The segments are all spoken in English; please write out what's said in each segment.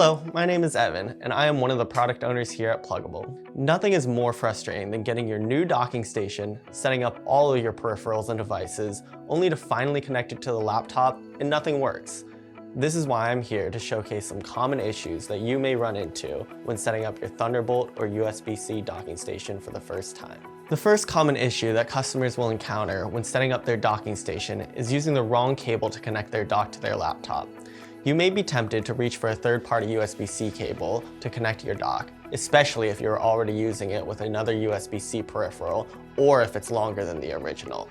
Hello, my name is Evan, and I am one of the product owners here at Plugable. Nothing is more frustrating than getting your new docking station, setting up all of your peripherals and devices, only to finally connect it to the laptop and nothing works. This is why I'm here to showcase some common issues that you may run into when setting up your Thunderbolt or USB-C docking station for the first time. The first common issue that customers will encounter when setting up their docking station is using the wrong cable to connect their dock to their laptop. You may be tempted to reach for a third-party USB-C cable to connect to your dock, especially if you're already using it with another USB-C peripheral or if it's longer than the original.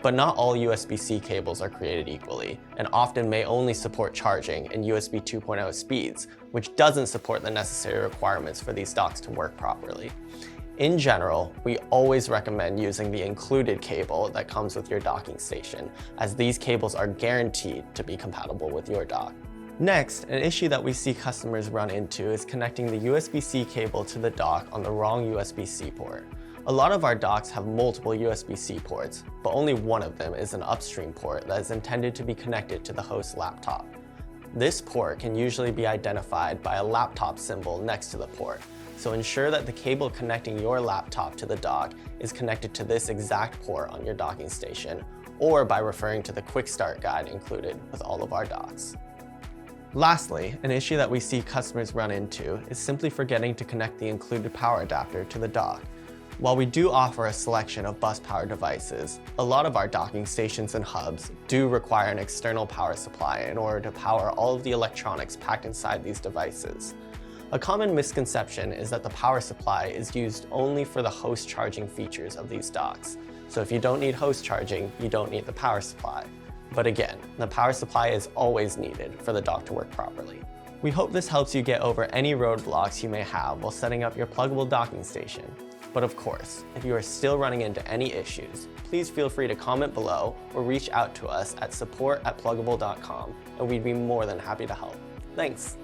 But not all USB-C cables are created equally, and often may only support charging and USB 2.0 speeds, which doesn't support the necessary requirements for these docks to work properly. In general, we always recommend using the included cable that comes with your docking station, as these cables are guaranteed to be compatible with your dock. Next, an issue that we see customers run into is connecting the USB-C cable to the dock on the wrong USB-C port. A lot of our docks have multiple USB-C ports, but only one of them is an upstream port that is intended to be connected to the host laptop. This port can usually be identified by a laptop symbol next to the port, so ensure that the cable connecting your laptop to the dock is connected to this exact port on your docking station, or by referring to the quick start guide included with all of our docks. Lastly, an issue that we see customers run into is simply forgetting to connect the included power adapter to the dock. While we do offer a selection of bus power devices, a lot of our docking stations and hubs do require an external power supply in order to power all of the electronics packed inside these devices. A common misconception is that the power supply is used only for the host charging features of these docks. So if you don't need host charging, you don't need the power supply. But again, the power supply is always needed for the dock to work properly. We hope this helps you get over any roadblocks you may have while setting up your Plugable docking station. But of course, if you are still running into any issues, please feel free to comment below or reach out to us at support@plugable.com, and we'd be more than happy to help. Thanks!